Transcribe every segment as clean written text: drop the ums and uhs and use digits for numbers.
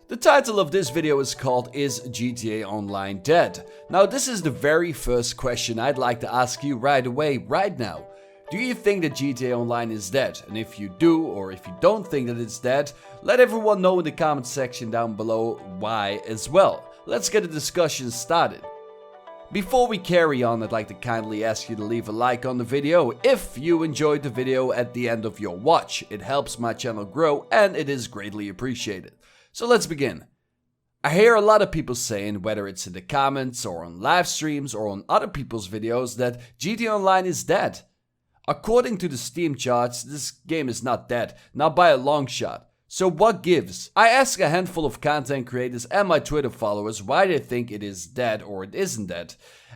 The title of this video is called Is GTA Online Dead? Now this is the very first question I'd like to ask you right away, right now. Do you think that GTA Online is dead? And if you do, or if you don't think that it's dead, let everyone know in the comment section down below why as well. Let's get a discussion started. Before we carry on, I'd like to kindly ask you to leave a like on the video if you enjoyed the video at the end of your watch. It helps my channel grow and it is greatly appreciated. So let's begin. I hear a lot of people saying, whether it's in the comments or on live streams or on other people's videos, that GTA Online is dead. According to the Steam charts, this game is not dead, not by a long shot. So what gives? I ask a handful of content creators and my Twitter followers why they think it is dead or it isn't dead.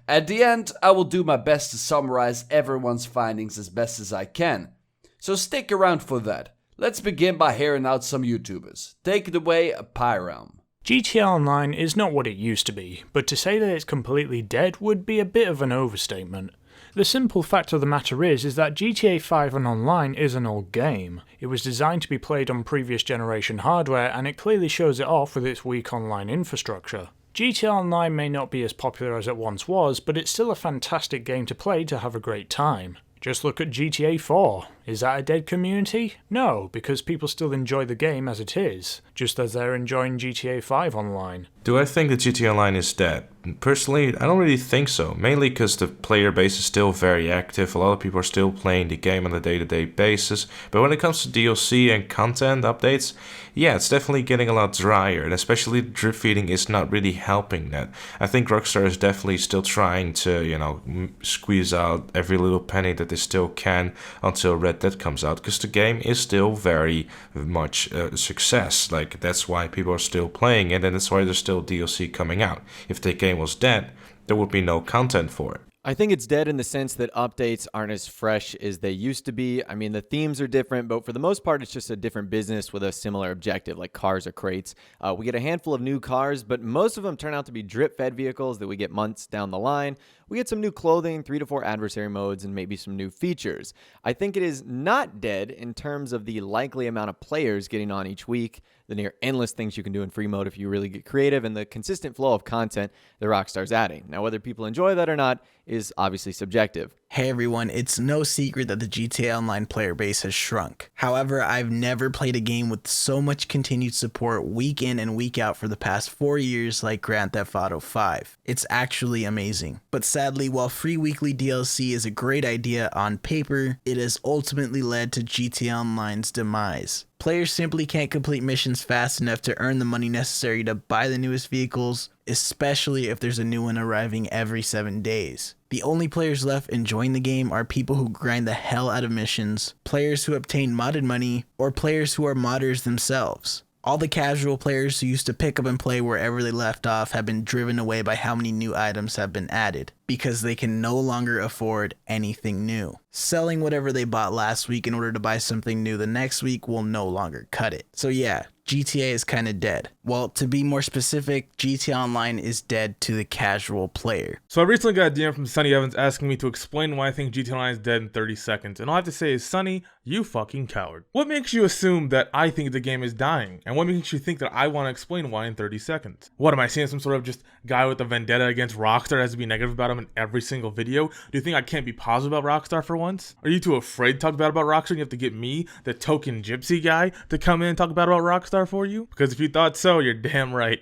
At the end, I will do my best to summarize everyone's findings as best as I can. So stick around for that. Let's begin by hearing out some YouTubers. Take it away, PyrerealmGaming. GTA Online is not what it used to be, but to say that it's completely dead would be a bit of an overstatement. The simple fact of the matter is that GTA 5 and Online is an old game. It was designed to be played on previous generation hardware and it clearly shows it off with its weak online infrastructure. GTA Online may not be as popular as it once was, but it's still a fantastic game to play to have a great time. Just look at GTA 4. Is that a dead community? No, because people still enjoy the game as it is, just as they're enjoying GTA 5 Online. Do I think that GTA Online is dead? Personally, I don't really think so, mainly because the player base is still very active, a lot of people are still playing the game on a day-to-day basis, but when it comes to DLC and content updates, yeah, it's definitely getting a lot drier, and especially drip feeding is not really helping that. I think Rockstar is definitely still trying to, squeeze out every little penny that they still can until Red Dead comes out, because the game is still very much a success. Like, that's why people are still playing it, and that's why there's still DLC coming out. If the game was dead, there would be no content for it. I think it's dead in the sense that updates aren't as fresh as they used to be. I mean, the themes are different, but for the most part, it's just a different business with a similar objective, like cars or crates. We get a handful of new cars, but most of them turn out to be drip-fed vehicles that we get months down the line. We get some new clothing, 3 to 4 adversary modes, and maybe some new features. I think it is not dead in terms of the likely amount of players getting on each week, the near endless things you can do in free mode if you really get creative, and the consistent flow of content that Rockstar's adding. Now, whether people enjoy that or not is obviously subjective. Hey everyone, it's no secret that the GTA Online player base has shrunk. However, I've never played a game with so much continued support week in and week out for the past 4 years like Grand Theft Auto 5. It's actually amazing. But sadly, while free weekly DLC is a great idea on paper, it has ultimately led to GTA Online's demise. Players simply can't complete missions fast enough to earn the money necessary to buy the newest vehicles, especially if there's a new one arriving every 7 days. The only players left enjoying the game are people who grind the hell out of missions, players who obtain modded money, or players who are modders themselves. All the casual players who used to pick up and play wherever they left off have been driven away by how many new items have been added, because they can no longer afford anything new. Selling whatever they bought last week in order to buy something new the next week will no longer cut it. So yeah, GTA is kinda dead. Well, to be more specific, GTA Online is dead to the casual player. So I recently got a DM from Sonny Evans asking me to explain why I think GTA Online is dead in 30 seconds, and all I have to say is, Sonny, you fucking coward. What makes you assume that I think the game is dying? And what makes you think that I want to explain why in 30 seconds? What, am I seeing some sort of just guy with a vendetta against Rockstar that has to be negative about him in every single video? Do you think I can't be positive about Rockstar for once? Are you too afraid to talk bad about Rockstar and you have to get me, the token gypsy guy, to come in and talk bad about Rockstar for you? Because if you thought so, you're damn right.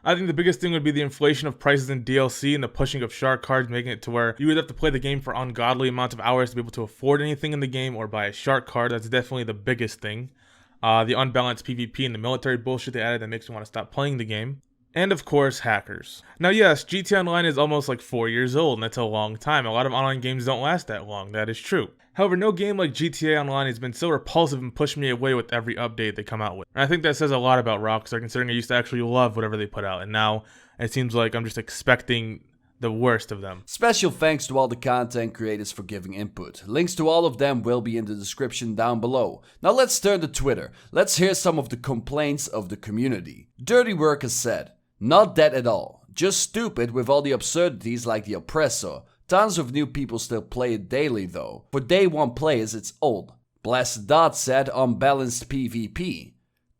I think the biggest thing would be the inflation of prices in DLC and the pushing of shark cards, making it to where you would have to play the game for ungodly amounts of hours to be able to afford anything in the game or buy a shark card. That's definitely the biggest thing. The unbalanced PvP and the military bullshit they added that makes me want to stop playing the game. And of course, hackers. Now yes, GTA Online is almost like 4 years old, and that's a long time. A lot of online games don't last that long, that is true. However, no game like GTA Online has been so repulsive and pushed me away with every update they come out with. And I think that says a lot about Rockstar, considering I used to actually love whatever they put out, and now it seems like I'm just expecting the worst of them. Special thanks to all the content creators for giving input. Links to all of them will be in the description down below. Now let's turn to Twitter. Let's hear some of the complaints of the community. Dirty Worker said, "Not dead at all. Just stupid with all the absurdities like the oppressor. Tons of new people still play it daily though. For day one players it's old." Blasted Dot said, "Unbalanced PvP."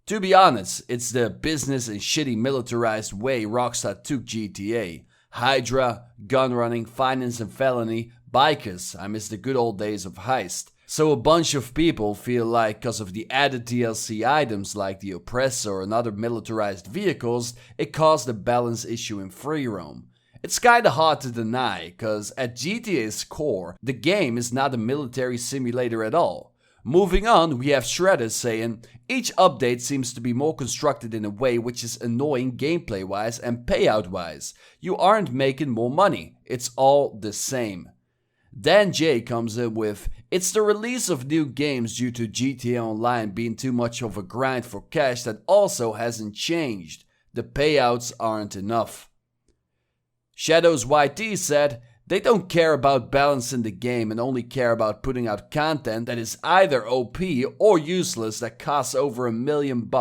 To be honest, it's the business and shitty militarized way Rockstar took GTA. Hydra, gun running, finance and felony, bikers, I miss the good old days of heist. So a bunch of people feel like cause of the added DLC items like the Oppressor and other militarized vehicles, it caused a balance issue in free roam. It's kinda hard to deny, cause at GTA's core, the game is not a military simulator at all. Moving on, we have Shredder saying, each update seems to be more constructed in a way which is annoying gameplay wise and payout wise. You aren't making more money, it's all the same. Dan J comes in with, it's the release of new games due to GTA Online being too much of a grind for cash that also hasn't changed. The payouts aren't enough. ShadowsYT said, they don't care about balancing the game and only care about putting out content that is either OP or useless that costs over $1 million.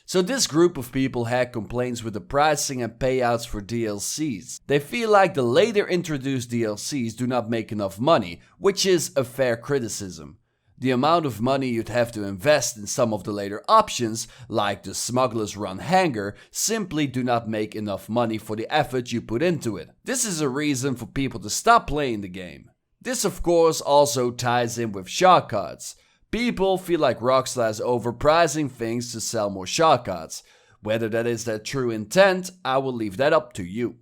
So this group of people had complaints with the pricing and payouts for DLCs. They feel like the later introduced DLCs do not make enough money, which is a fair criticism. The amount of money you'd have to invest in some of the later options, like the Smuggler's Run Hangar, simply do not make enough money for the effort you put into it. This is a reason for people to stop playing the game. This of course also ties in with shark cards. People feel like Rockstar is overpricing things to sell more shark cards. Whether that is their true intent, I will leave that up to you.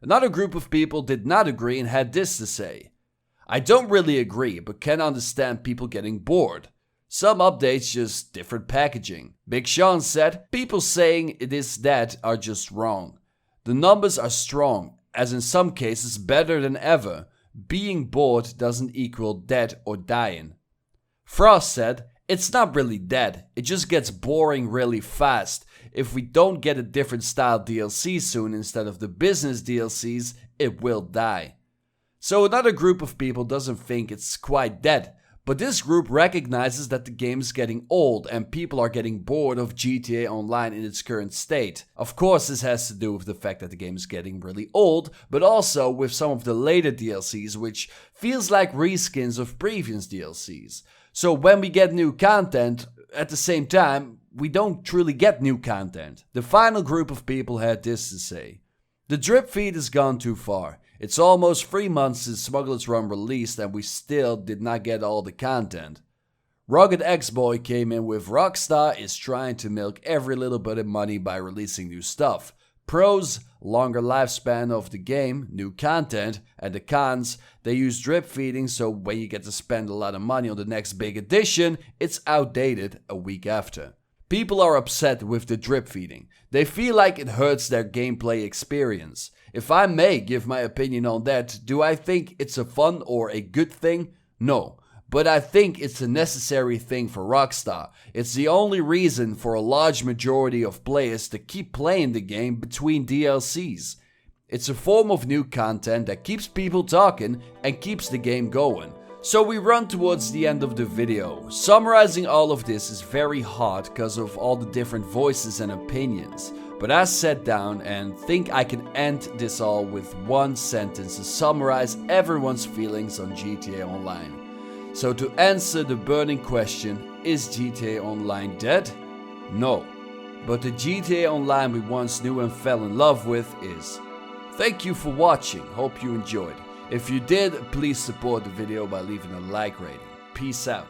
Another group of people did not agree and had this to say. I don't really agree, but can understand people getting bored. Some updates just different packaging. Big Sean said, people saying it is that are just wrong. The numbers are strong, as in some cases better than ever. Being bored doesn't equal dead or dying. Frost said, it's not really dead, it just gets boring really fast. If we don't get a different style DLC soon instead of the business DLCs, it will die. So another group of people doesn't think it's quite dead, but this group recognizes that the game is getting old and people are getting bored of GTA Online in its current state. Of course this has to do with the fact that the game is getting really old, but also with some of the later DLCs which feels like reskins of previous DLCs. So when we get new content, at the same time, we don't truly get new content. The final group of people had this to say. The drip feed has gone too far. It's almost 3 months since Smuggler's Run released and we still did not get all the content. Rugged X-Boy came in with Rockstar is trying to milk every little bit of money by releasing new stuff. Pros, longer lifespan of the game, new content, and the cons, they use drip feeding so when you get to spend a lot of money on the next big edition, it's outdated a week after. People are upset with the drip feeding. They feel like it hurts their gameplay experience. If I may give my opinion on that, do I think it's a fun or a good thing? No. But I think it's a necessary thing for Rockstar. It's the only reason for a large majority of players to keep playing the game between DLCs. It's a form of new content that keeps people talking and keeps the game going. So we run towards the end of the video. Summarizing all of this is very hard because of all the different voices and opinions. But I sat down and think I can end this all with one sentence to summarize everyone's feelings on GTA Online. So to answer the burning question, is GTA Online dead? No. But the GTA Online we once knew and fell in love with is. Thank you for watching, hope you enjoyed. If you did, please support the video by leaving a like rating. Peace out.